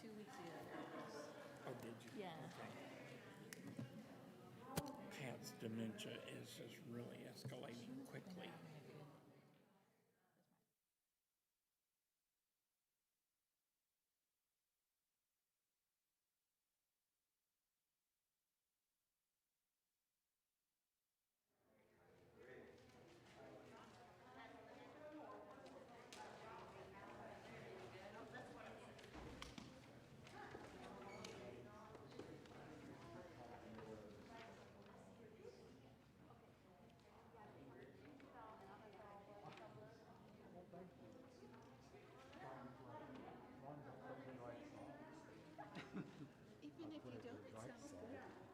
2 weeks ago. Oh, did you? Yeah. Okay. Pat's dementia is just really escalating quickly. Even if you don't, it sounds good.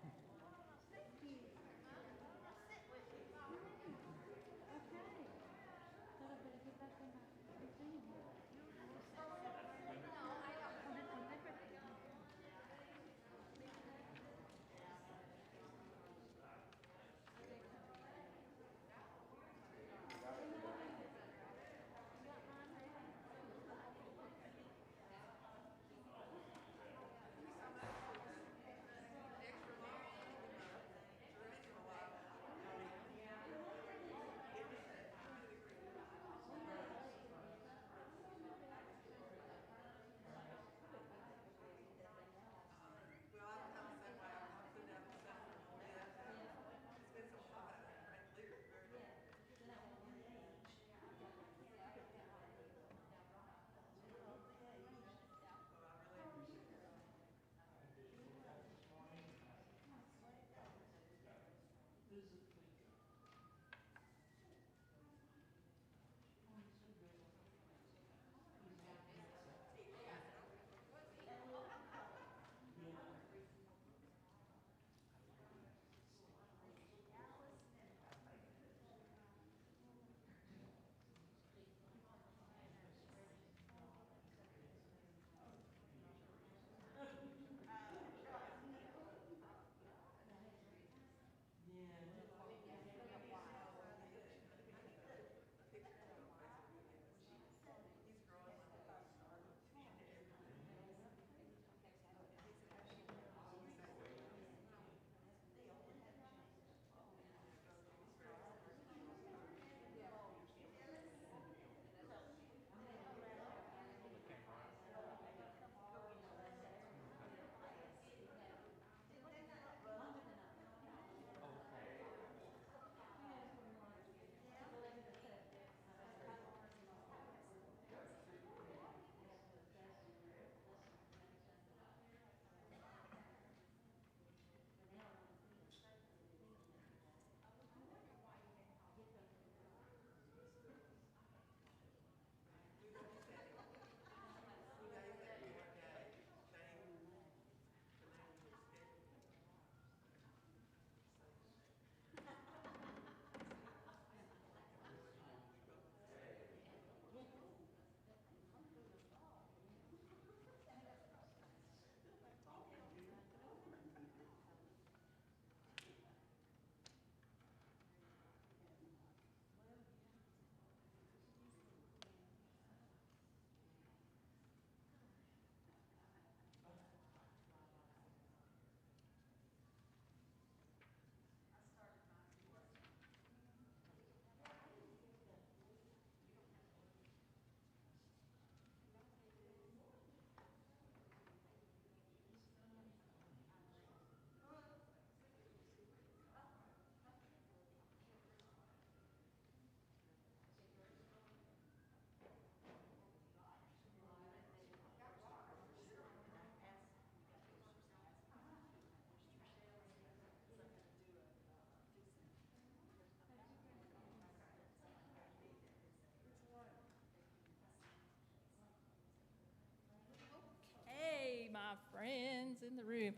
Hey, my friends in the room.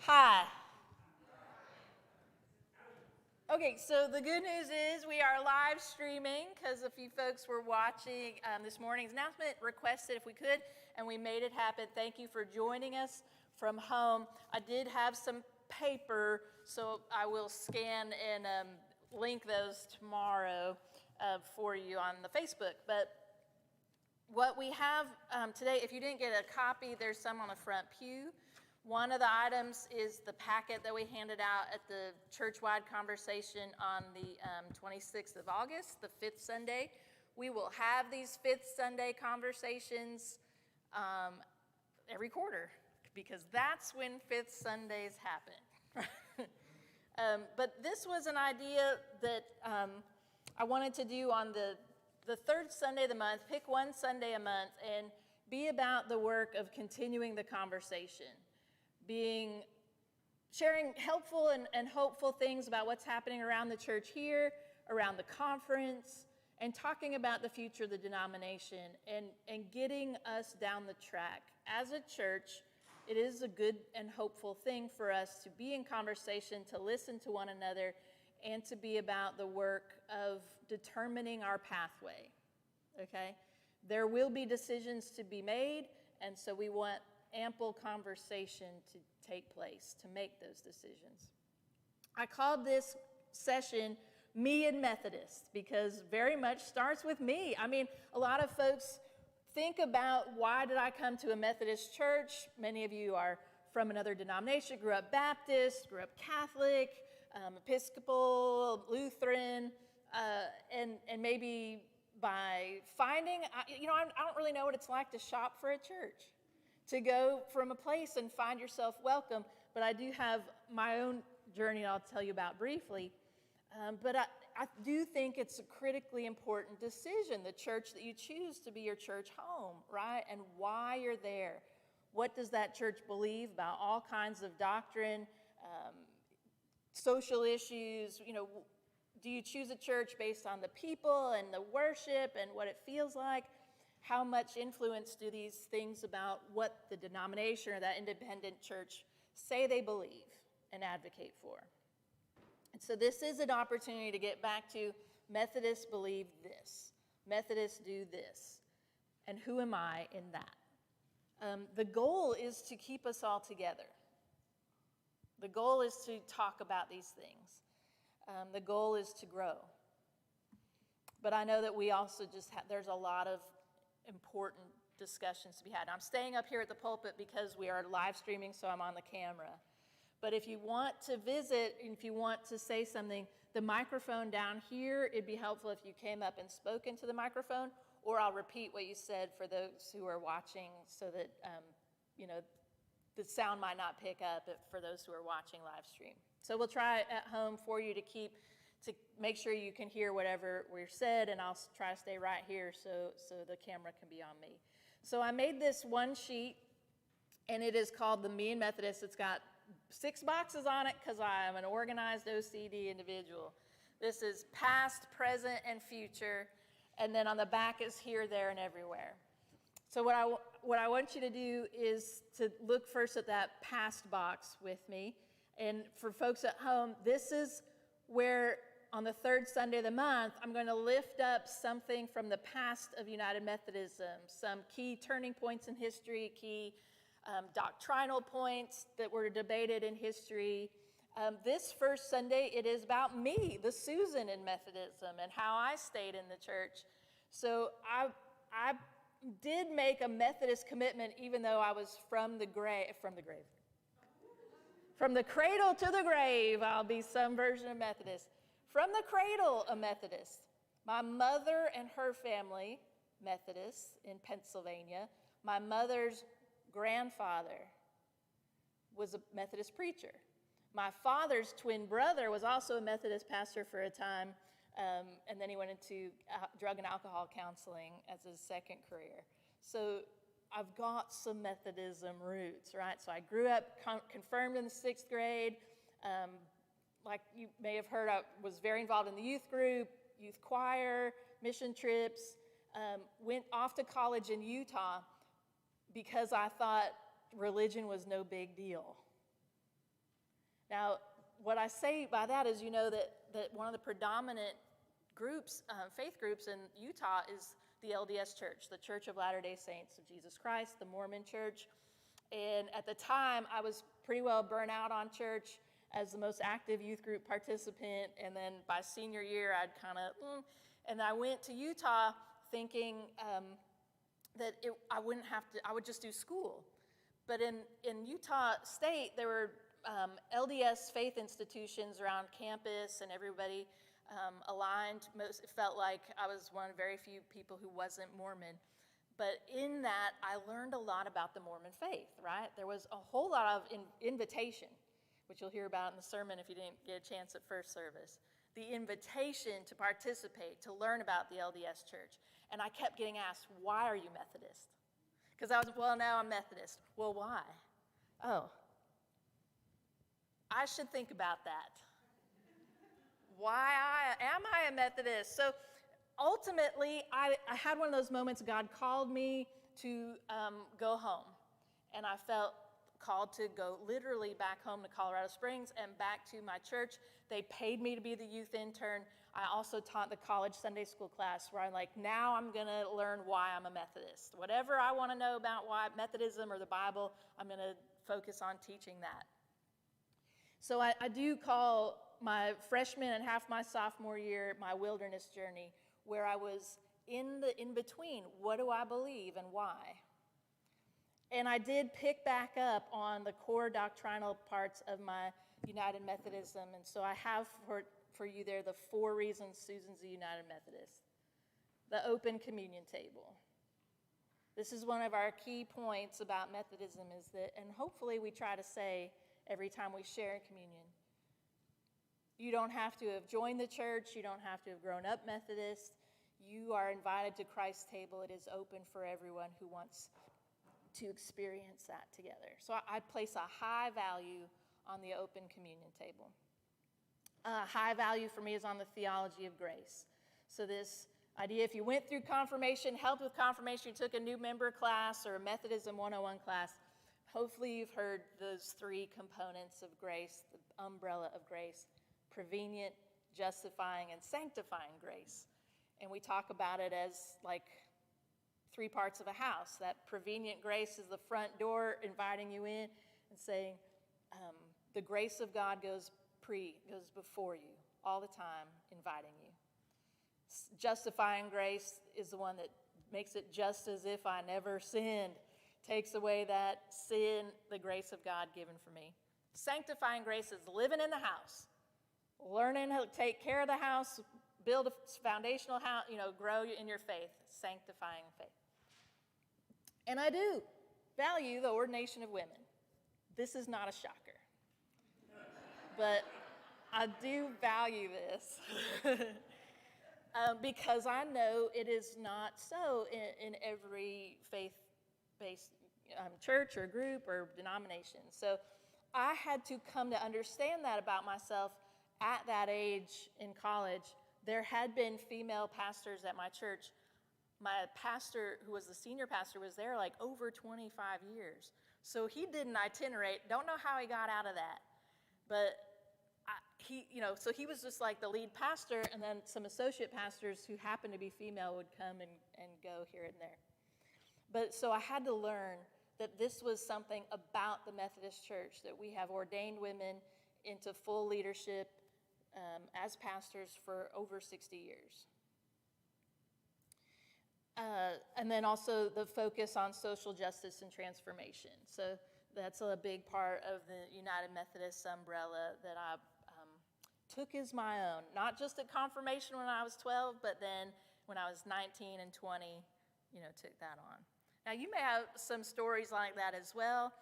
Hi. Okay, so the good news is we are live streaming because a few folks were watching this morning's announcement, requested if we could, and we made it happen. Thank you for joining us from home. I did have some paper, so I will scan and link those tomorrow for you on the Facebook. But What we have today, if you didn't get a copy, there's some on the front pew. One of the items is the packet that we handed out at the church-wide conversation on the 26th of August, the fifth Sunday. We will have these fifth Sunday conversations every quarter, because that's when fifth Sundays happen. But this was an idea that I wanted to do on the third Sunday of the month. Pick one Sunday a month and be about the work of continuing the conversation, sharing helpful and hopeful things about what's happening around the church here, around the conference, and talking about the future of the denomination and getting us down the track. As a church, it is a good and hopeful thing for us to be in conversation, to listen to one another, and to be about the work of determining our pathway, okay? There will be decisions to be made, and so we want ample conversation to take place to make those decisions. I called this session Me and Methodist because very much starts with me. I mean, a lot of folks think about, why did I come to a Methodist church? Many of you are from another denomination, grew up Baptist, grew up Catholic, Episcopal, Lutheran, and maybe by finding, I don't really know what it's like to shop for a church, to go from a place and find yourself welcome, but I do have my own journey I'll tell you about briefly. But I do think it's a critically important decision, the church that you choose to be your church home, right? And why you're there. What does that church believe about all kinds of doctrine, social issues? Do you choose a church based on the people and the worship and what it feels like? How much influence do these things about what the denomination or that independent church say they believe and advocate for? And so this is an opportunity to get back to Methodists believe this, Methodists do this, and who am I in that? The goal is to keep us all together. The goal is to talk about these things. The goal is to grow. But I know that we also there's a lot of important discussions to be had. I'm staying up here at the pulpit because we are live streaming, so I'm on the camera. But if you want to visit, if you want to say something, the microphone down here, it'd be helpful if you came up and spoke into the microphone, or I'll repeat what you said for those who are watching so that, the sound might not pick up for those who are watching live stream. So we'll try at home for you to make sure you can hear whatever we're said, and I'll try to stay right here so the camera can be on me. So I made this one sheet, and it is called the Me and Methodist. It's got 6 boxes on it because I am an organized OCD individual. This is past, present, and future. And then on the back is here, there, and everywhere. So what I want you to do is to look first at that past box with me. And for folks at home, this is where on the third Sunday of the month, I'm going to lift up something from the past of United Methodism, some key turning points in history, key doctrinal points that were debated in history. This first Sunday, it is about me, the Susan in Methodism, and how I stayed in the church. So I did make a Methodist commitment, even though I was from the cradle to the grave, I'll be some version of Methodist. From the cradle, a Methodist. My mother and her family, Methodists in Pennsylvania. My mother's grandfather was a Methodist preacher. My father's twin brother was also a Methodist pastor for a time, and then he went into drug and alcohol counseling as his second career. So I've got some Methodism roots, right? So I grew up confirmed in the 6th grade. Like you may have heard, I was very involved in the youth group, youth choir, mission trips, went off to college in Utah because I thought religion was no big deal. Now, what I say by that is, that one of the predominant groups, faith groups in Utah is the LDS Church, the Church of Latter-day Saints of Jesus Christ, the Mormon Church. And at the time, I was pretty well burnt out on church as the most active youth group participant. And then by senior year, I'd and I went to Utah thinking, I wouldn't have to, I would just do school. But in Utah State, there were LDS faith institutions around campus, and everybody aligned. It felt like I was one of very few people who wasn't Mormon. But in that, I learned a lot about the Mormon faith, right? There was a whole lot of invitation, which you'll hear about in the sermon if you didn't get a chance at first service. The invitation to participate, to learn about the LDS church. And I kept getting asked, why are you Methodist? Because now I'm Methodist. Well, why? Oh, I should think about that. Why am I a Methodist? So ultimately, I had one of those moments God called me to go home. And I felt called to go literally back home to Colorado Springs and back to my church. They paid me to be the youth intern. I also taught the college Sunday school class where I'm like, now I'm going to learn why I'm a Methodist. Whatever I want to know about why Methodism or the Bible, I'm going to focus on teaching that. So I do call my freshman and half my sophomore year my wilderness journey, where I was in between. What do I believe and why? And I did pick back up on the core doctrinal parts of my United Methodism. And so I have for you there the 4 reasons Susan's a United Methodist. The open communion table. This is one of our key points about Methodism is that, and hopefully we try to say every time we share in communion, you don't have to have joined the church. You don't have to have grown up Methodist. You are invited to Christ's table. It is open for everyone who wants to experience that together. So I place a high value on the open communion table. High value for me is on the theology of grace. So this idea, if you went through confirmation, helped with confirmation, you took a new member class or a Methodism 101 class, hopefully you've heard those 3 components of grace, the umbrella of grace: prevenient, justifying, and sanctifying grace. And we talk about it as like 3 parts of a house. That prevenient grace is the front door inviting you in and saying, the grace of God goes before you all the time, inviting you. Justifying grace is the one that makes it just as if I never sinned, takes away that sin, the grace of God given for me. Sanctifying grace is living in the house, learning how to take care of the house, build a foundational house, grow in your faith, sanctifying faith. And I do value the ordination of women. This is not a shocker. But I do value this because I know it is not so in every faith-based church or group or denomination. So I had to come to understand that about myself at that age in college. There had been female pastors at my church. My pastor, who was the senior pastor, was there like over 25 years. So he did an itinerate. Don't know how he got out of that. But so he was just like the lead pastor, and then some associate pastors who happened to be female would come and go here and there. But so I had to learn that this was something about the Methodist Church, that we have ordained women into full leadership as pastors for over 60 years. And then also the focus on social justice and transformation. So that's a big part of the United Methodist umbrella that I took as my own. Not just at confirmation when I was 12, but then when I was 19 and 20, took that on. Now, you may have some stories like that as well.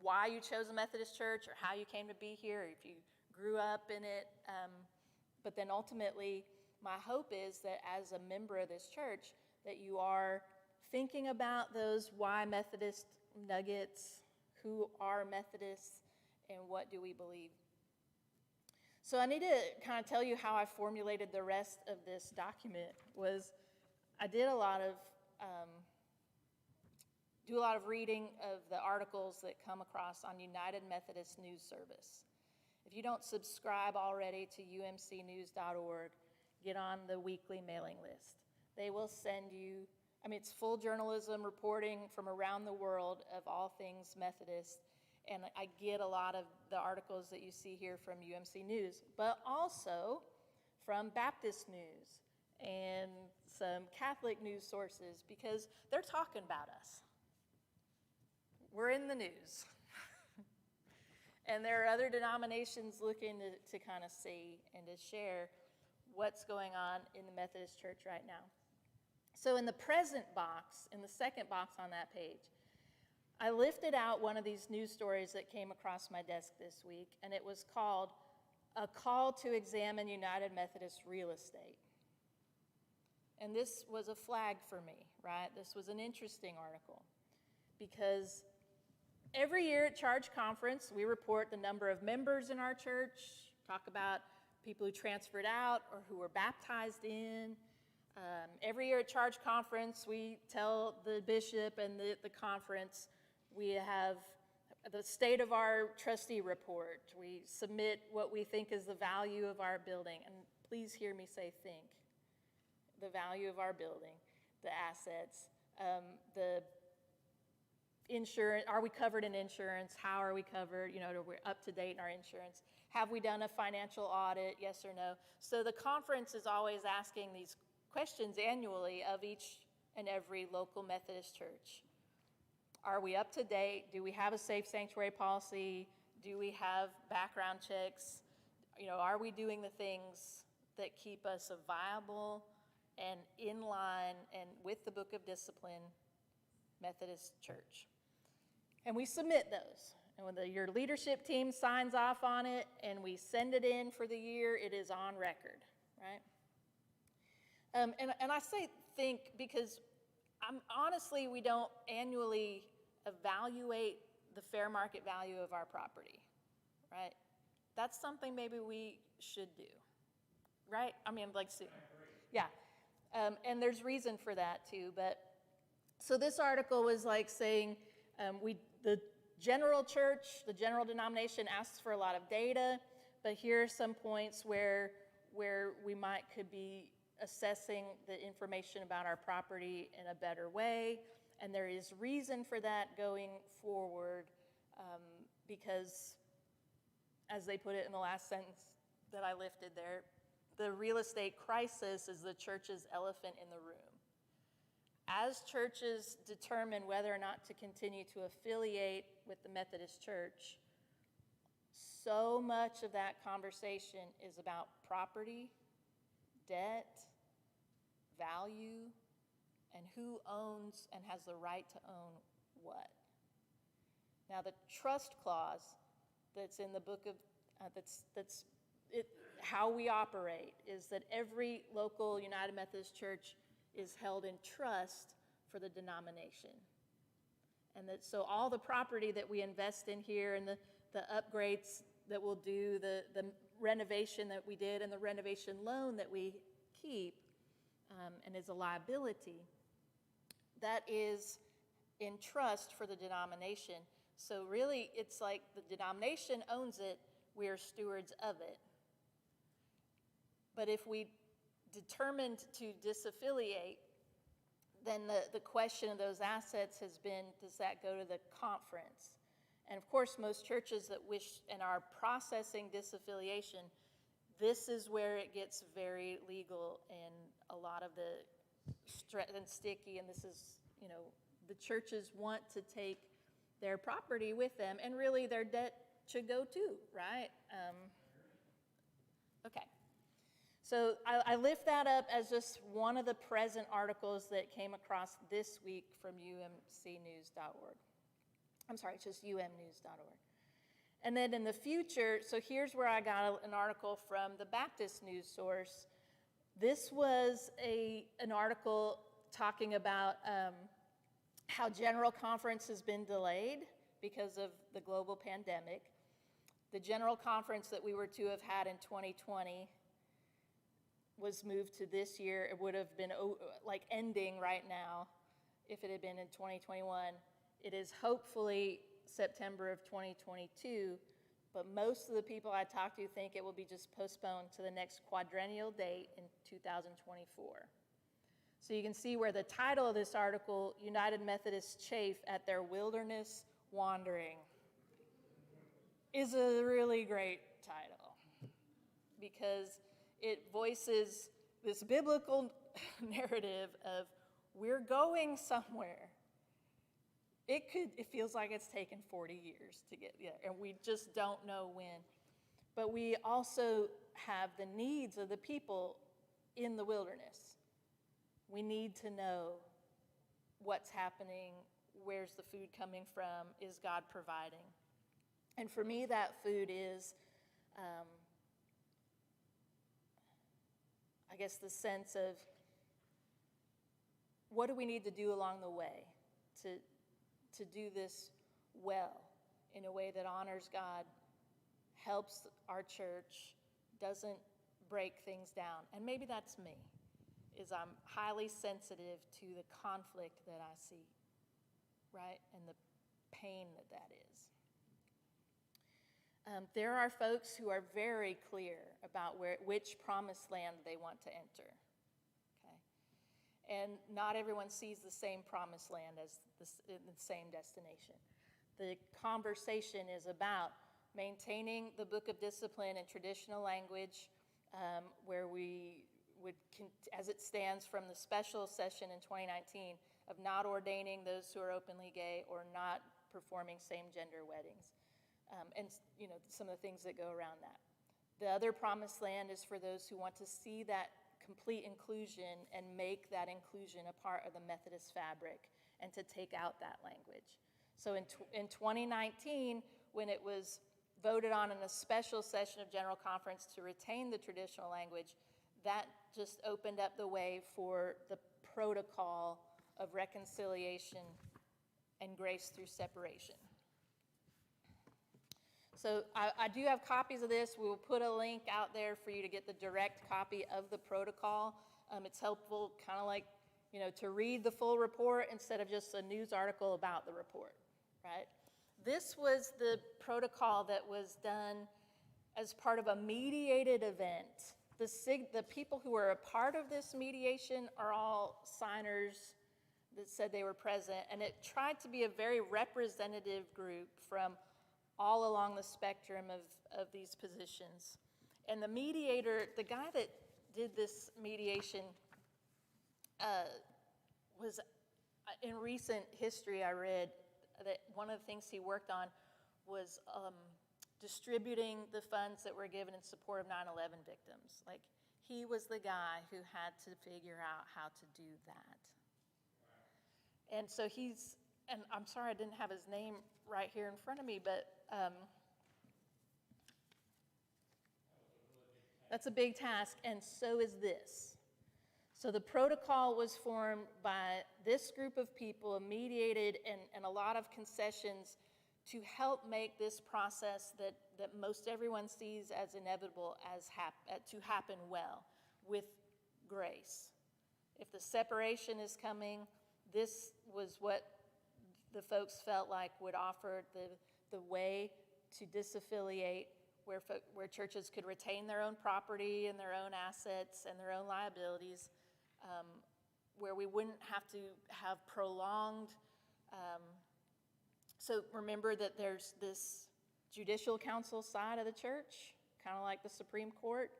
Why you chose a Methodist church or how you came to be here, or if you grew up in it. But then ultimately, my hope is that as a member of this church, that you are thinking about those why Methodist nuggets, who are Methodists, and what do we believe. So I need to kind of tell you how I formulated the rest of this document. I did a lot of reading of the articles that come across on United Methodist News Service. If you don't subscribe already to umcnews.org, get on the weekly mailing list. They will send you, it's full journalism reporting from around the world of all things Methodist. And I get a lot of the articles that you see here from UMC News, but also from Baptist News and some Catholic news sources because they're talking about us. We're in the news. And there are other denominations looking to kind of see and to share what's going on in the Methodist Church right now. So in the present box, in the second box on that page, I lifted out one of these news stories that came across my desk this week, and it was called "A Call to Examine United Methodist Real Estate." And this was a flag for me, right? This was an interesting article because every year at Charge Conference, we report the number of members in our church, talk about people who transferred out or who were baptized in. Every year at Charge Conference, we tell the bishop and the conference, we have the state of our trustee report. We submit what we think is the value of our building. And please hear me say think. The value of our building, the assets, the insurance, are we covered in insurance? How are we covered? Are we up to date in our insurance? Have we done a financial audit? Yes or no? So the conference is always asking these questions annually of each and every local Methodist church. Are we up to date? Do we have a safe sanctuary policy? Do we have background checks? Are we doing the things that keep us a viable and in line and with the Book of Discipline Methodist church? And we submit those. And when your leadership team signs off on it and we send it in for the year, it is on record, right? And I say think because honestly, we don't annually evaluate the fair market value of our property, right? That's something maybe we should do, right? Soon. Yeah. And there's reason for that too. But so this article was like saying the general church, the general denomination asks for a lot of data, but here are some points where we could be assessing the information about our property in a better way. And there is reason for that going forward because, as they put it in the last sentence that I lifted there, the real estate crisis is the church's elephant in the room. As churches determine whether or not to continue to affiliate with the Methodist Church, so much of that conversation is about property, debt, value, and who owns and has the right to own what. Now, the trust clause that's in the book of how we operate is that every local United Methodist Church is held in trust for the denomination. And that so all the property that we invest in here and the upgrades that we'll do, the renovation that we did and the renovation loan that we keep and is a liability, that is in trust for the denomination. So really it's like the denomination owns it, we are stewards of it. But if we determined to disaffiliate, then the question of those assets has been, does that go to the conference? And of course, most churches that wish and are processing disaffiliation, this is where it gets very legal and a lot of and sticky, and this is, the churches want to take their property with them, and really their debt should go too, right? Okay. So I lift that up as just one of the present articles that came across this week from umcnews.org. I'm sorry, it's just umnews.org. And then in the future, so here's where I got an article from the Baptist news source. This was an article talking about how General Conference has been delayed because of the global pandemic. The General Conference that we were to have had in 2020 was moved to this year. It would have been ending right now if it had been in 2021. It is hopefully September of 2022, but most of the people I talk to think it will be just postponed to the next quadrennial date in 2024. So you can see where the title of this article, United Methodists Chafe at Their Wilderness Wandering, is a really great title because it voices this biblical narrative of we're going somewhere. It feels like it's taken 40 years to get there, and we just don't know when. But we also have the needs of the people in the wilderness. We need to know what's happening, where's the food coming from, is God providing? And for me, that food is, I guess, the sense of what do we need to do along the way to do this well in a way that honors God, helps our church, doesn't break things down. And maybe that's me, is I'm highly sensitive to the conflict that I see, right? And the pain that is. There are folks who are very clear about which promised land they want to enter. Okay? And not everyone sees the same promised land as the same destination. The conversation is about maintaining the book of discipline and traditional language, where we would, as it stands from the special session in 2019, of not ordaining those who are openly gay or not performing same-gender weddings. And some of the things that go around that. The other promised land is for those who want to see that complete inclusion and make that inclusion a part of the Methodist fabric and to take out that language. So in 2019, when it was voted on in a special session of General Conference to retain the traditional language, that just opened up the way for the protocol of reconciliation and grace through separation. So I do have copies of this. We will put a link out there for you to get the direct copy of the protocol. It's helpful, kind of like, to read the full report instead of just a news article about the report, right? This was the protocol that was done as part of a mediated event. The people who were a part of this mediation are all signers that said they were present, and it tried to be a very representative group from all along the spectrum of these positions. And the mediator, the guy that did this mediation, was, in recent history I read, that one of the things he worked on was distributing the funds that were given in support of 9/11 victims. Like, he was the guy who had to figure out how to do that. And so and I'm sorry I didn't have his name right here in front of me, but that's a big task, and so is this. So the protocol was formed by this group of people, mediated, and a lot of concessions to help make this process that most everyone sees as inevitable to happen well, with grace. If the separation is coming, this was what the folks felt like would offer the way to disaffiliate, where churches could retain their own property and their own assets and their own liabilities, where we wouldn't have to have prolonged. So remember that there's this judicial council side of the church, kind of like the Supreme Court,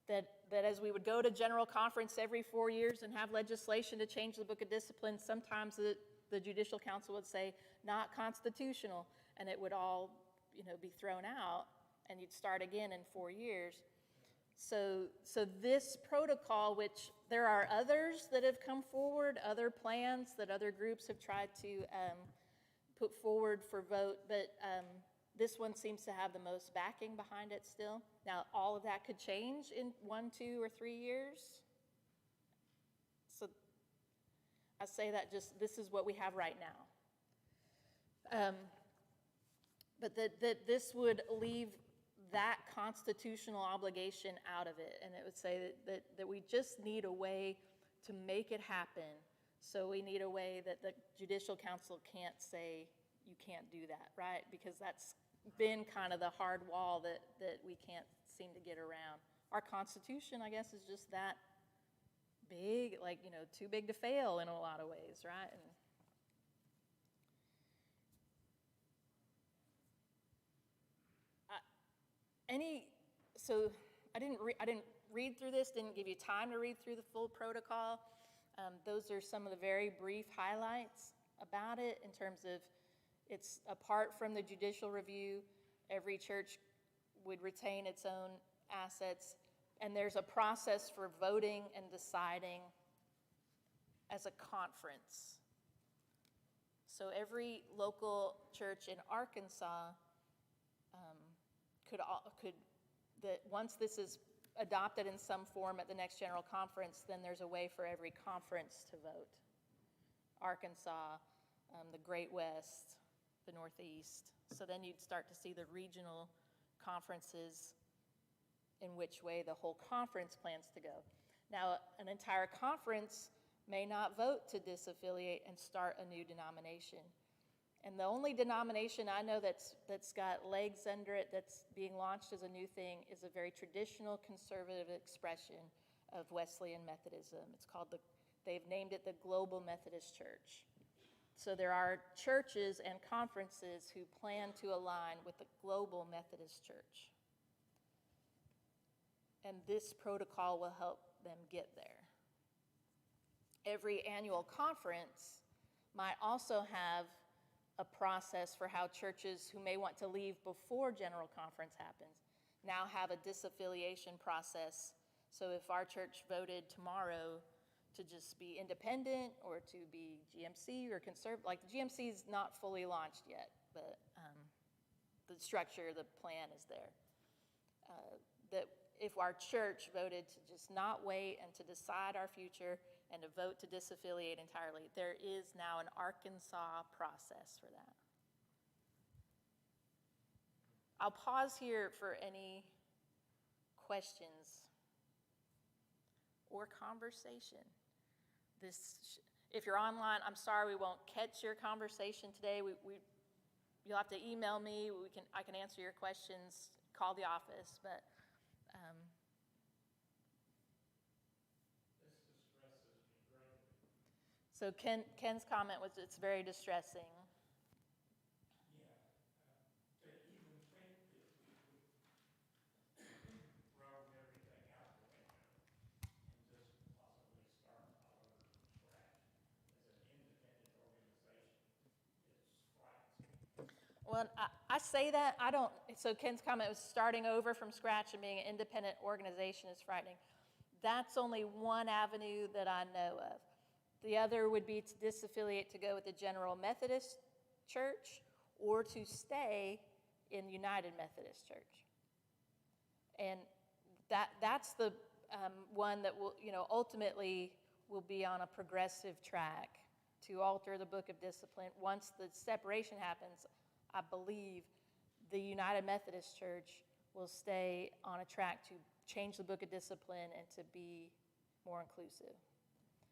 that as we would go to General Conference every 4 years and have legislation to change the Book of Discipline, sometimes the Judicial Council would say, not constitutional, and it would all be thrown out, and you'd start again in 4 years. So this protocol, which there are others that have come forward, other plans that other groups have tried to put forward for vote, but this one seems to have the most backing behind it still. Now, all of that could change in 1, 2, or 3 years. So I say that this is what we have right now. But that this would leave that constitutional obligation out of it, and it would say that we just need a way to make it happen. So we need a way that the Judicial Council can't say you can't do that, right? Because that's been kind of the hard wall that we can't seem to get around. Our Constitution, I guess, is just that big, too big to fail in a lot of ways, right? So I didn't read through this, didn't give you time to read through the full protocol. Those are some of the very brief highlights about it in terms of it's apart from the judicial review. Every church would retain its own assets, and there's a process for voting and deciding as a conference. So every local church in Arkansas once this is adopted in some form at the next general conference, then there's a way for every conference to vote. Arkansas, the Great West, the Northeast. So then you'd start to see the regional conferences in which way the whole conference plans to go. Now, an entire conference may not vote to disaffiliate and start a new denomination. And the only denomination I know that's got legs under it, that's being launched as a new thing, is a very traditional conservative expression of Wesleyan Methodism. It's called they've named it the Global Methodist Church. So there are churches and conferences who plan to align with the Global Methodist Church. And this protocol will help them get there. Every annual conference might also have a process for how churches who may want to leave before general conference happens now have a disaffiliation process. So if our church voted tomorrow to just be independent or to be GMC or conservative, like the GMC is not fully launched yet, but the structure, the plan is there. That if our church voted to just not wait and to decide our future and to vote to disaffiliate entirely, there is now an Arkansas process for that. I'll pause here for any questions or conversation. If you're online, I'm sorry we won't catch your conversation today. You'll have to email me. I can answer your questions, call the office, but This distresses me greatly. so Ken's comment was it's very distressing. Yeah, to even think that we would throw everything out the window and just possibly start all over from scratch as an independent organization is frightening. Well, I say that, I don't, so Ken's comment was starting over from scratch and being an independent organization is frightening. That's only one avenue that I know of. The other would be to disaffiliate to go with the General Methodist Church or to stay in United Methodist Church. And that's the one that will, ultimately will be on a progressive track to alter the Book of Discipline. Once the separation happens, I believe the United Methodist Church will stay on a track to change the Book of Discipline and to be more inclusive.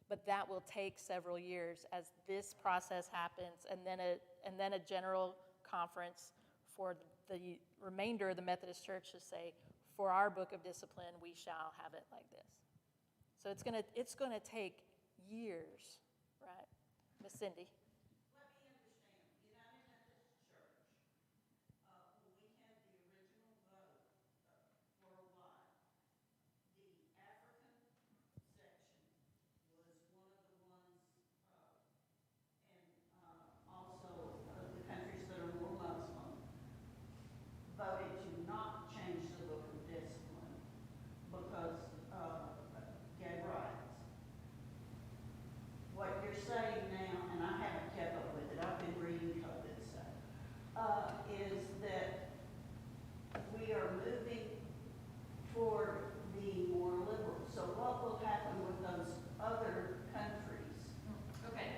But that will take several years as this process happens, and then a general conference for the remainder of the Methodist Church to say, for our Book of Discipline, we shall have it like this. So it's gonna take years, right? Miss Cindy. Let me understand, United Methodist Church, when we had the original vote for a while, the African section was one of the ones, and also the countries that are more Muslim, voted to not change the Book of Discipline because of gay rights. What you're saying now, and I haven't kept up with it, I've been reading COVID stuff, is that we are moving toward being more liberal. So what will happen with those other countries? Okay.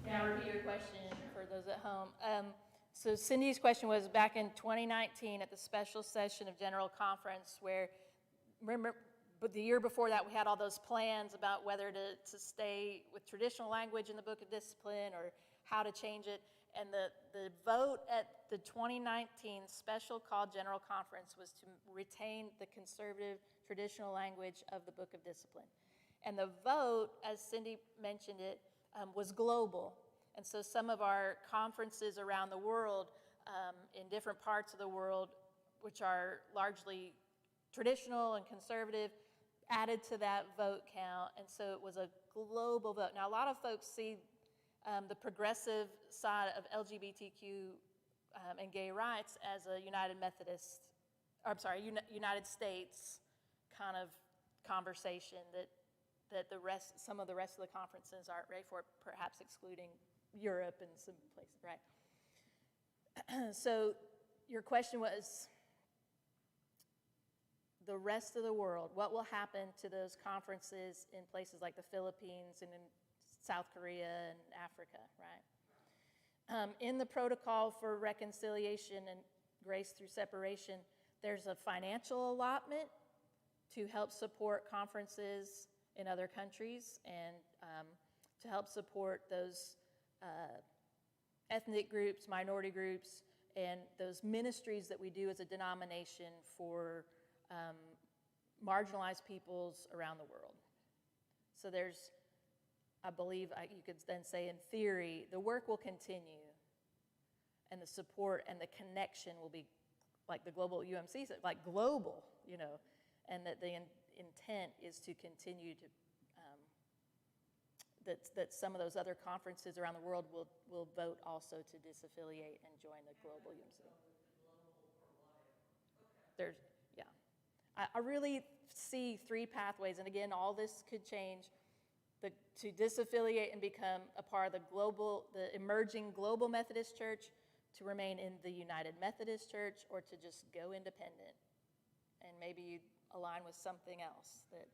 Can I repeat your question for those at home? So Cindy's question was back in 2019 at the special session of General Conference where, remember, but the year before that we had all those plans about whether to stay with traditional language in the Book of Discipline or how to change it. And the vote at the 2019 special called General Conference was to retain the conservative traditional language of the Book of Discipline. And the vote, as Cindy mentioned it, was global. And so some of our conferences around the world, in different parts of the world, which are largely traditional and conservative added to that vote count, and so it was a global vote. Now, a lot of folks see the progressive side of LGBTQ and gay rights as a United States kind of conversation that some of the rest of the conferences aren't ready for, perhaps excluding Europe and some places, right? So your question was, the rest of the world, what will happen to those conferences in places like the Philippines and in South Korea and Africa, right? In the protocol for reconciliation and grace through separation, there's a financial allotment to help support conferences in other countries and to help support those ethnic groups, minority groups, and those ministries that we do as a denomination for marginalized peoples around the world. So there's, I believe you could then say in theory, the work will continue and the support and the connection will be like the global UMC said, like global, and that the intent is to continue to, that some of those other conferences around the world will vote also to disaffiliate and join the global UMC. There's, yeah. I really see three pathways, and again, all this could change. To disaffiliate and become a part of the emerging global Methodist Church, to remain in the United Methodist Church, or to just go independent, and maybe you align with something else. That,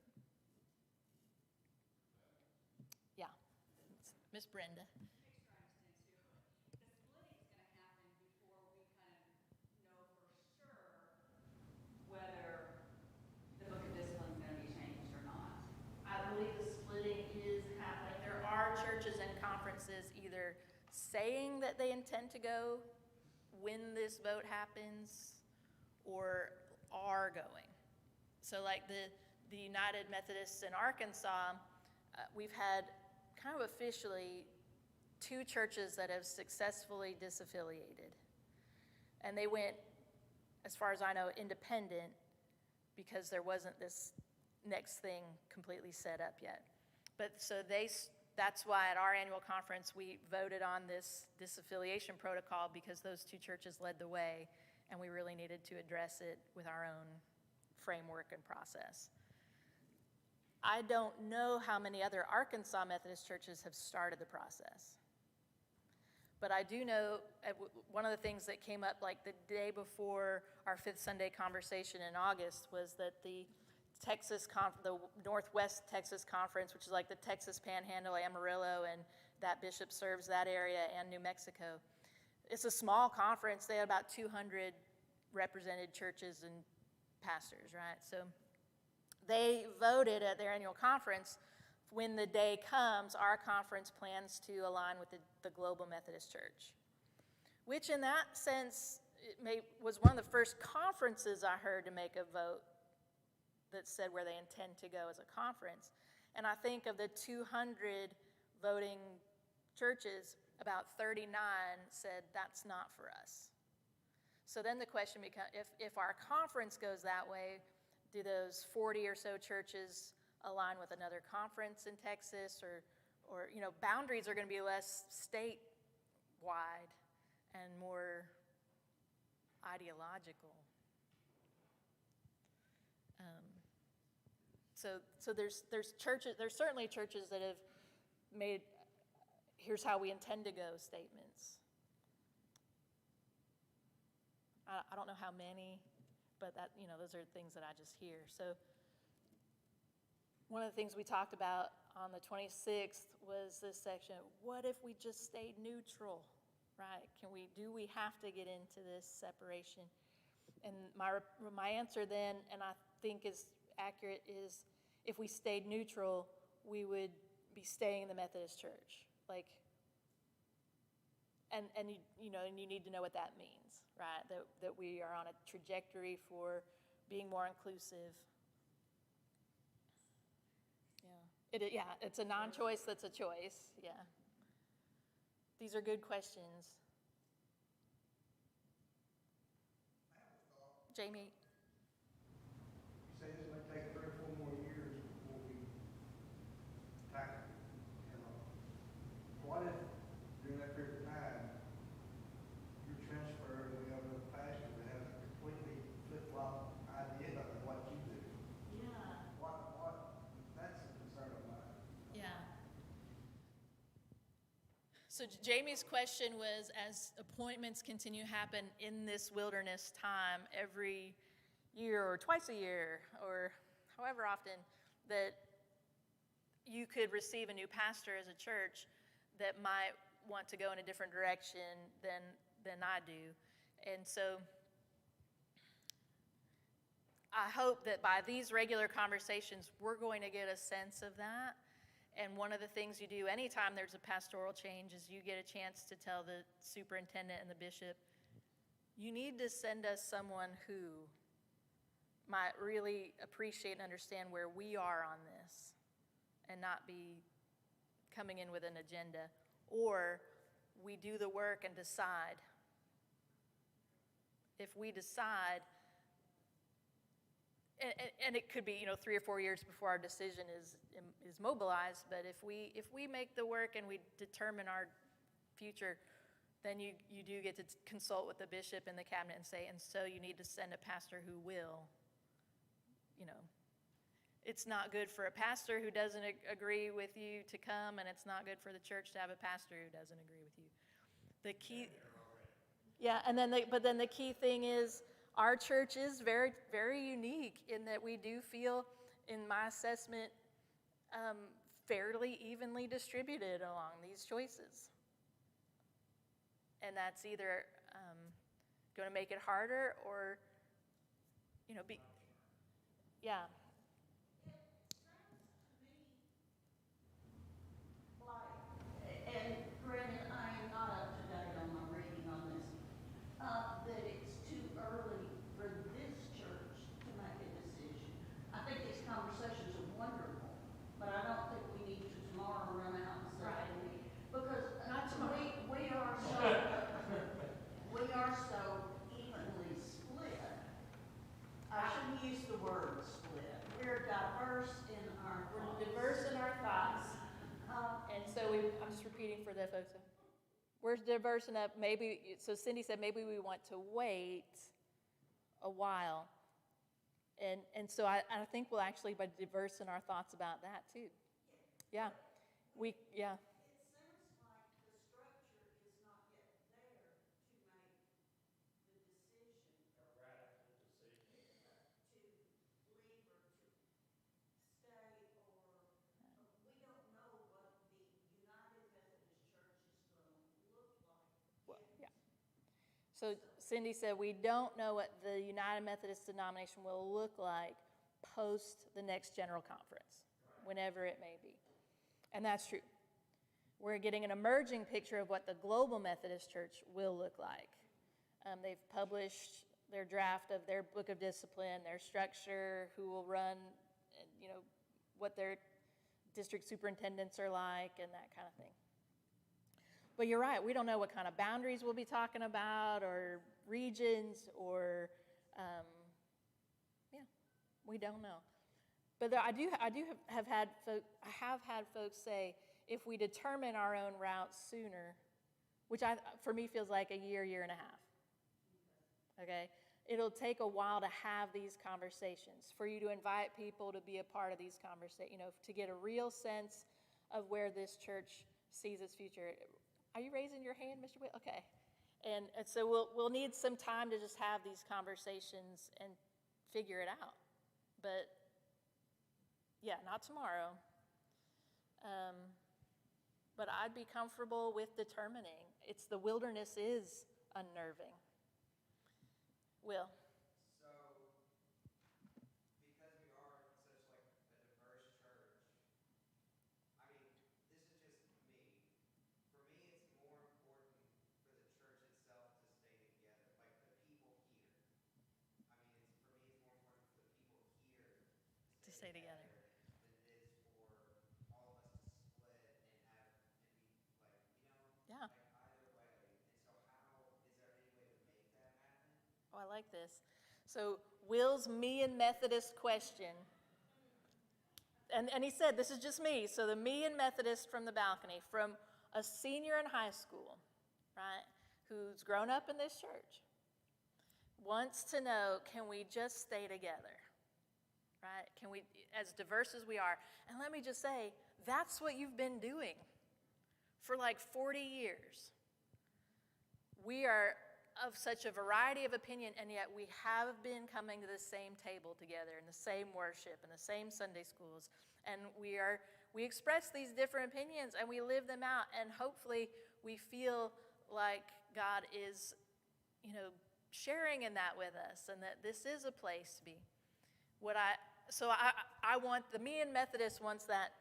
yeah, Miss Brenda. Whether the book of discipline is going to be changed or not. I believe the splitting is happening. There are churches and conferences either saying that they intend to go when this vote happens or are going. So like the United Methodists in Arkansas, we've had kind of officially 2 churches that have successfully disaffiliated. And they went, as far as I know, independent because there wasn't this next thing completely set up yet. But so that's why at our annual conference we voted on this disaffiliation protocol, because those 2 churches led the way and we really needed to address it with our own framework and process. I don't know how many other Arkansas Methodist churches have started the process. But I do know one of the things that came up like the day before our 5th Sunday conversation in August was that the Northwest Texas Conference, which is like the Texas Panhandle, Amarillo, and that bishop serves that area, and New Mexico. It's a small conference. They had about 200 represented churches and pastors, right? So they voted at their annual conference, when the day comes, our conference plans to align with the Global Methodist Church, which in that sense was one of the first conferences I heard to make a vote that said where they intend to go as a conference. And I think of the 200 voting churches, about 39 said that's not for us. So then the question becomes, if our conference goes that way, do those 40 or so churches align with another conference in Texas, or boundaries are going to be less statewide and more ideological. So there's churches, there's certainly churches that have made here's how we intend to go statements. I don't know how many, but that those are things that I just hear. So one of the things we talked about on the 26th was this section, what if we just stayed neutral, right? Do we have to get into this separation? And my answer then, and I think is accurate, is if we stayed neutral, we would be staying in the Methodist Church. And you need to know what that means, right? That we are on a trajectory for being more inclusive. It's a non-choice that's a choice, yeah. These are good questions. I have a thought. Jamie? So Jamie's question was, as appointments continue to happen in this wilderness time every year or twice a year or however often, that you could receive a new pastor as a church that might want to go in a different direction than I do. And so I hope that by these regular conversations, we're going to get a sense of that. And one of the things you do anytime there's a pastoral change is you get a chance to tell the superintendent and the bishop, you need to send us someone who might really appreciate and understand where we are on this and not be coming in with an agenda. Or we do the work and decide. If we decide, and it could be 3 or 4 years before our decision is mobilized, but if we make the work and we determine our future, then you do get to consult with the bishop and the cabinet and say, and so you need to send a pastor who will. It's not good for a pastor who doesn't agree with you to come, and it's not good for the church to have a pastor who doesn't agree with you. The key, yeah, and then the key thing is, our church is very, very unique in that we do feel, in my assessment, fairly evenly distributed along these choices. And that's either going to make it harder or, yeah. And granted, I am not up to date on my reading on this, that it's too early for this church to make a decision. I think these conversations are wonderful, but I don't think we need to tomorrow run out and say, Right. Because Not tomorrow. we are so evenly split. I shouldn't use the word split. We're diverse in our thoughts. We're diverse in our thoughts. And so I'm just repeating for the folks. We're diverse enough, so Cindy said maybe we want to wait a while. And so I think we'll actually be diverse in our thoughts about that too. Yeah. Yeah. It sounds like the structure is not yet there to make the decision. A radical decision. To leave or to stay, or we don't know what the United Methodist Church is going to look like. Yeah. So Cindy said we don't know what the United Methodist denomination will look like post the next general conference, whenever it may be. And that's true. We're getting an emerging picture of what the global Methodist Church will look like. They've published their draft of their book of discipline, their structure, who will run, what their district superintendents are like, and that kind of thing. But you're right, we don't know what kind of boundaries we'll be talking about, or regions, or, we don't know. But I have had folks say, if we determine our own route sooner, which for me feels like a year and a half, okay? It'll take a while to have these conversations, for you to invite people to be a part of these conversations, to get a real sense of where this church sees its future. Are you raising your hand, Mr. Witt? Okay. And so we'll need some time to just have these conversations and figure it out. But yeah, not tomorrow. But I'd be comfortable with determining. The wilderness is unnerving. Will. So, because we are such like a diverse church, I mean, this is just me. For me, it's more important for the church itself to stay together, like the people here. I mean, for me, it's more important for the people here To stay together. than it is for all of us to split and be like, Yeah. like either way. And so is there any way to make that happen? Oh, I like this. So Will's me and Methodist question. And he said, this is just me. So the me and Methodist from the balcony, from a senior in high school, right, who's grown up in this church, wants to know, can we just stay together? Right? Can we, as diverse as we are? And let me just say, that's what you've been doing for like 40 years. We are of such a variety of opinion, and yet we have been coming to the same table together in the same worship and the same Sunday schools, and we express these different opinions and we live them out, and hopefully we feel like God is, sharing in that with us, and that this is a place to be. I want me and Methodist wants that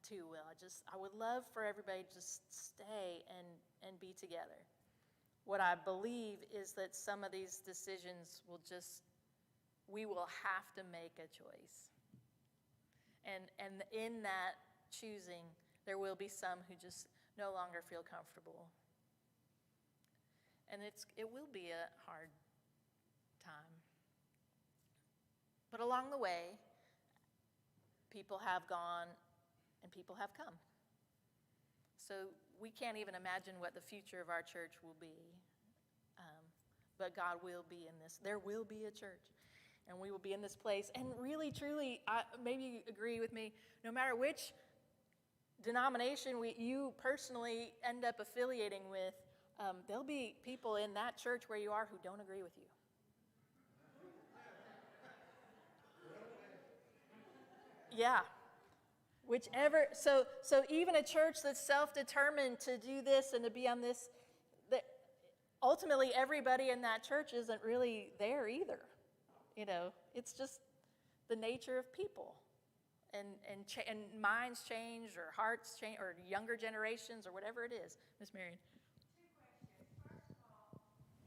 too, Will. I would love for everybody to just stay and be together. What I believe is that some of these decisions we will have to make a choice. And in that choosing, there will be some who just no longer feel comfortable. And it will be a hard time. But along the way, people have gone and people have come. So we can't even imagine what the future of our church will be. But God will be in this. There will be a church. And we will be in this place. And really, truly, maybe you agree with me, no matter which denomination you personally end up affiliating with, there'll be people in that church where you are who don't agree with you. Yeah. Whichever, so even a church that's self-determined to do this and to be on this, that ultimately everybody in that church isn't really there either. It's just the nature of people, and minds change, or hearts change, or younger generations, or whatever it is. Miss Marion. Two questions. First of all,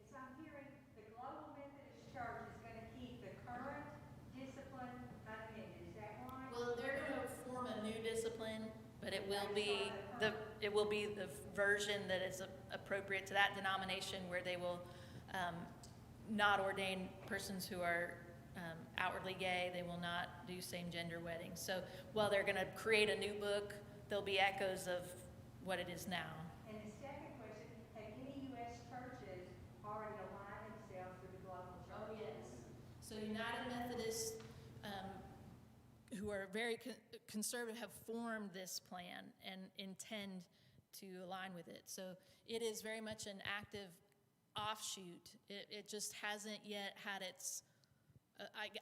as I'm hearing, the Global Methodist Church is going to keep the current discipline unended. Is that right? Well, they're going to form a new discipline, but it will be the version that is appropriate to that denomination, where they will not ordain persons who are outwardly gay. They will not do same-gender weddings. So while they're going to create a new book, there'll be echoes of what it is now. And the second question, have any U.S. churches already aligned themselves with the global church? Oh, yes. So United Methodists, who are very conservative, have formed this plan and intend to align with it. So it is very much an active offshoot. It just hasn't yet had its,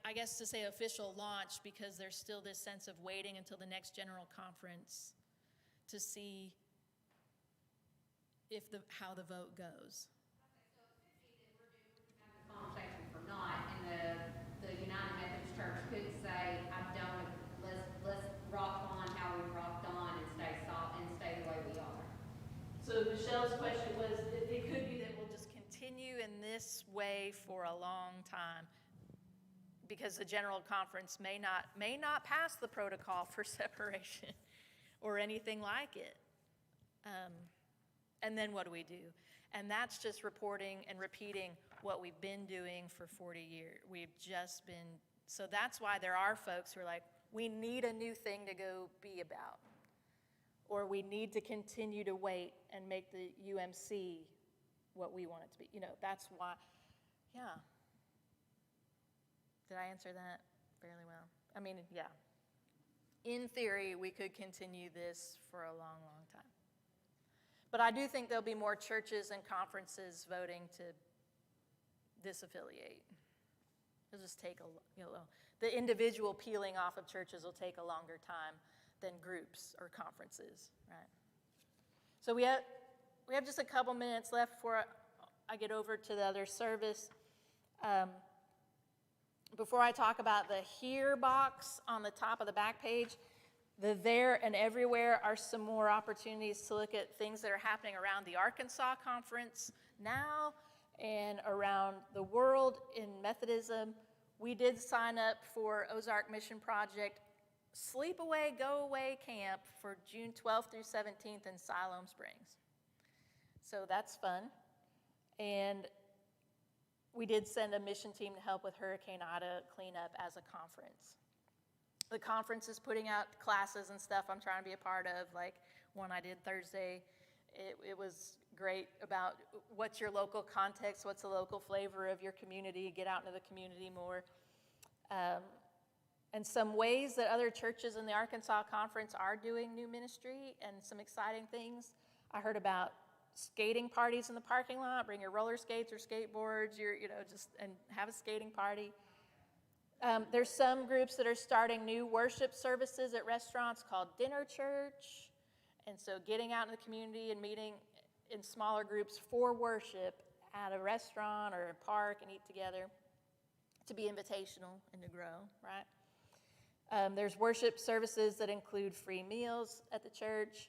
I guess to say official launch, because there's still this sense of waiting until the next general conference to see how the vote goes. Okay, so it could be that we're doing the conversation for not, and the United Methodist Church could say, let's rock on how we've rocked on and stay soft and stay the way we are. So Michelle's question was, it could be that we'll just continue in this way for a long time, because the general conference may not pass the protocol for separation or anything like it. And then what do we do? And that's just reporting and repeating what we've been doing for 40 years. So that's why there are folks who are like, we need a new thing to go be about. Or we need to continue to wait and make the UMC what we want it to be. That's why, yeah. Did I answer that fairly well? I mean, yeah. In theory, we could continue this for a long, long time. But I do think there'll be more churches and conferences voting to disaffiliate. It'll just take the individual peeling off of churches will take a longer time than groups or conferences, right? So we have just a couple minutes left before I get over to the other service. Before I talk about the here box on the top of the back page, the there and everywhere are some more opportunities to look at things that are happening around the Arkansas Conference now and around the world in Methodism. We did sign up for Ozark Mission Project Sleep Away, Go Away Camp for June 12th through 17th in Siloam Springs. So that's fun. And we did send a mission team to help with Hurricane Ida cleanup as a conference. The conference is putting out classes and stuff I'm trying to be a part of, like one I did Thursday. It was great about what's your local context, what's the local flavor of your community, get out into the community more. And some ways that other churches in the Arkansas Conference are doing new ministry and some exciting things. I heard about skating parties in the parking lot. Bring your roller skates or skateboards, and have a skating party. There's some groups that are starting new worship services at restaurants called dinner church. And so getting out in the community and meeting in smaller groups for worship at a restaurant or a park and eat together to be invitational and to grow, right? There's worship services that include free meals at the church.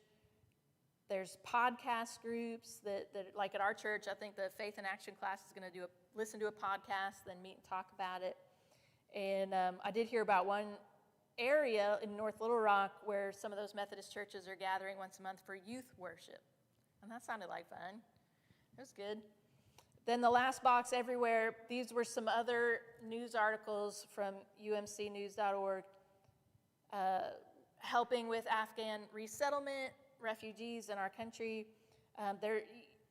There's podcast groups that like at our church, I think the Faith in Action class is going to listen to a podcast, then meet and talk about it. And I did hear about one area in North Little Rock where some of those Methodist churches are gathering once a month for youth worship. And that sounded like fun. It was good. Then the last box everywhere, these were some other news articles from umcnews.org helping with Afghan resettlement, refugees in our country.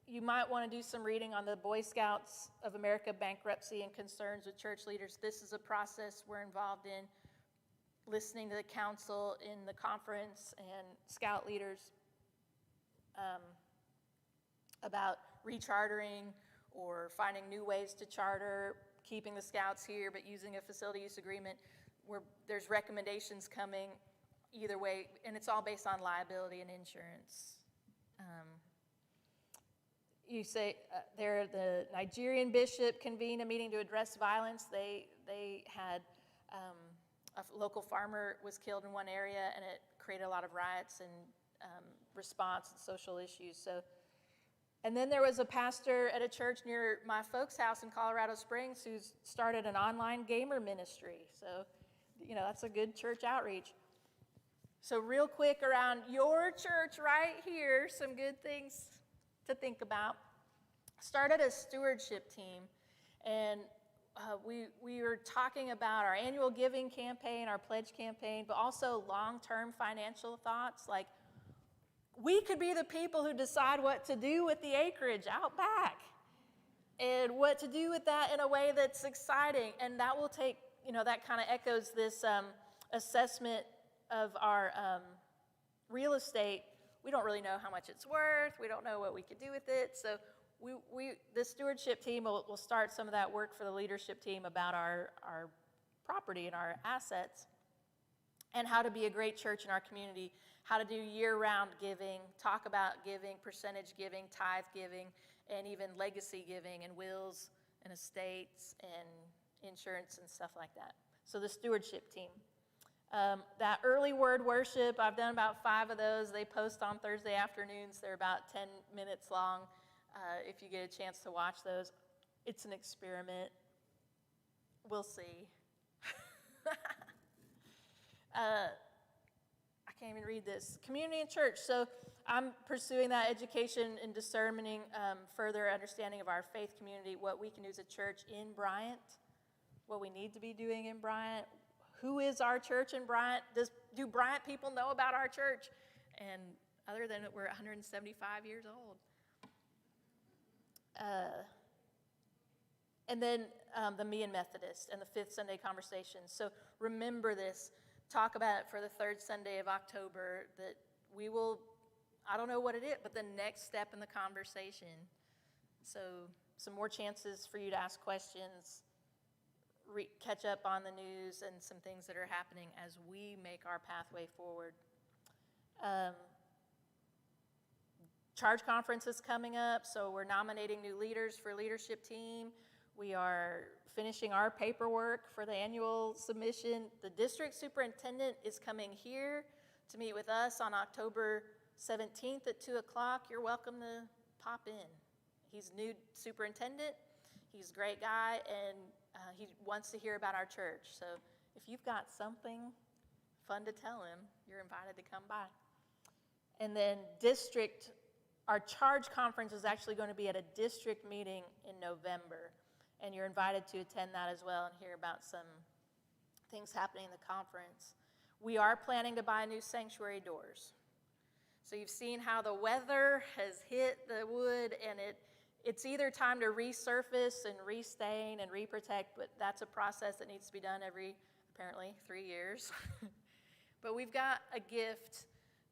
You might want to do some reading on the Boy Scouts of America bankruptcy and concerns with church leaders. This is a process we're involved in, listening to the council in the conference and scout leaders about rechartering or finding new ways to charter, keeping the scouts here but using a facility use agreement where there's recommendations coming either way, and it's all based on liability and insurance. You say there, the Nigerian bishop convened a meeting to address violence. They had a local farmer was killed in one area, and it created a lot of riots and response and social issues. And then there was a pastor at a church near my folks' house in Colorado Springs who's started an online gamer ministry. So, that's a good church outreach. So real quick around your church right here, some good things to think about. Started a stewardship team, and we were talking about our annual giving campaign, our pledge campaign, but also long-term financial thoughts. Like, we could be the people who decide what to do with the acreage out back and what to do with that in a way that's exciting. And that will take, that kind of echoes this assessment of our real estate. We don't really know how much it's worth. We don't know what we could do with it. So the stewardship team will start some of that work for the leadership team about our property and our assets and how to be a great church in our community, how to do year-round giving, talk about giving, percentage giving, tithe giving, and even legacy giving and wills and estates and insurance and stuff like that. So the stewardship team. That early word worship, I've done about 5 of those. They post on Thursday afternoons. They're about 10 minutes long. If you get a chance to watch those, it's an experiment. We'll see. I can't even read this. Community and church. So I'm pursuing that education and discerning further understanding of our faith community, what we can do as a church in Bryant, what we need to be doing in Bryant. Who is our church in Bryant? Do Bryant people know about our church? And other than we're 175 years old. And then the Me and Methodist and the 5th Sunday conversations. So remember this. Talk about it for the 3rd Sunday of October, that we will, I don't know what it is, but the next step in the conversation. So some more chances for you to ask questions, catch up on the news and some things that are happening as we make our pathway forward. Charge conference is coming up, so we're nominating new leaders for leadership team. We are finishing our paperwork for the annual submission. The district superintendent is coming here to meet with us on October 17th at 2 o'clock. You're welcome to pop in. He's new superintendent. He's a great guy, and he wants to hear about our church. So if you've got something fun to tell him, you're invited to come by. And then our charge conference is actually going to be at a district meeting in November. And you're invited to attend that as well and hear about some things happening in the conference. We are planning to buy new sanctuary doors. So you've seen how the weather has hit the wood, and it's either time to resurface and restain and reprotect, but that's a process that needs to be done every, apparently, 3 years. But we've got a gift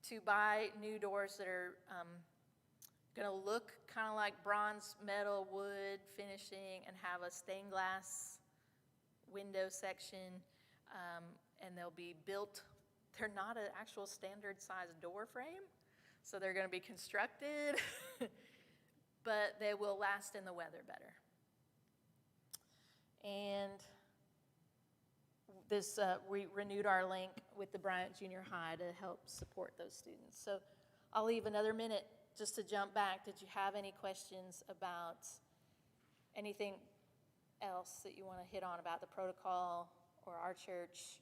to buy new doors that are Gonna look kind of like bronze, metal, wood finishing, and have a stained glass window section, and they'll be built. They're not an actual standard size door frame, so they're gonna be constructed, but they will last in the weather better. And this, we renewed our link with the Bryant Junior High to help support those students. So I'll leave another minute just to jump back. Did you have any questions about anything else that you want to hit on about the protocol or our church?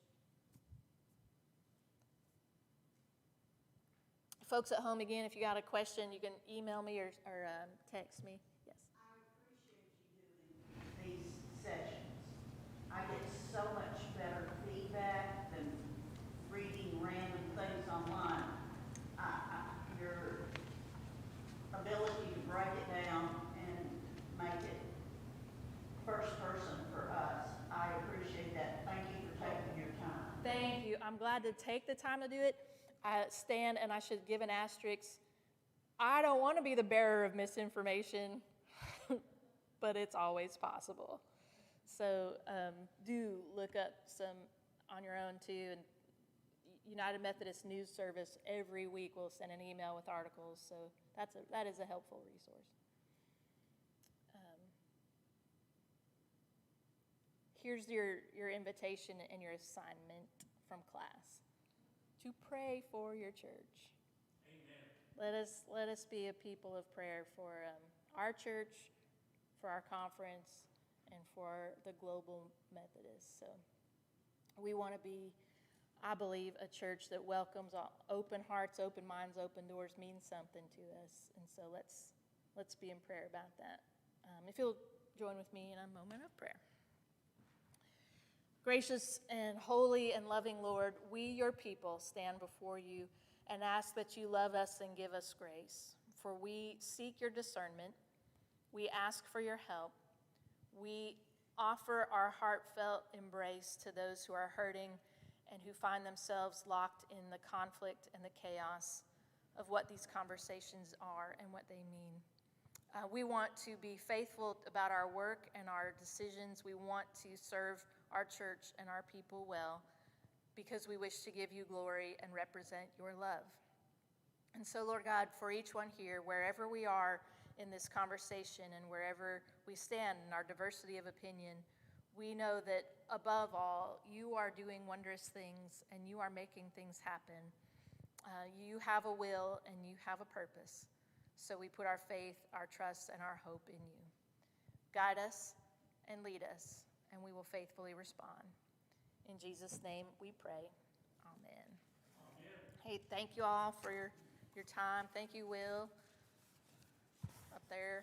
Folks at home, again, if you got a question, you can email me or text me. Yes. I appreciate you doing these sessions. I get so much better feedback than reading random things online. Your ability to break it down and make it first person for us, I appreciate that. Thank you for taking your time. Thank you. I'm glad to take the time to do it. Stan, and I should give an asterisk. I don't want to be the bearer of misinformation, but it's always possible. So do look up some on your own too. And United Methodist News Service every week will send an email with articles. So that is a helpful resource. Here's your invitation and your assignment from class to pray for your church. Amen. Let us be a people of prayer for our church, for our conference, and for the global Methodist. So we want to be, I believe, a church that welcomes open hearts, open minds, open doors means something to us. And so let's be in prayer about that. If you'll join with me in a moment of prayer. Gracious and holy and loving Lord, we, your people, stand before you and ask that you love us and give us grace. For we seek your discernment. We ask for your help. We offer our heartfelt embrace to those who are hurting and who find themselves locked in the conflict and the chaos of what these conversations are and what they mean. We want to be faithful about our work and our decisions. We want to serve our church and our people well because we wish to give you glory and represent your love. And so, Lord God, for each one here, wherever we are in this conversation and wherever we stand in our diversity of opinion, we know that above all, you are doing wondrous things and you are making things happen. You have a will and you have a purpose. So we put our faith, our trust, and our hope in you. Guide us and lead us, and we will faithfully respond. In Jesus' name we pray. Amen. Amen. Hey, thank you all for your time. Thank you, Will, up there.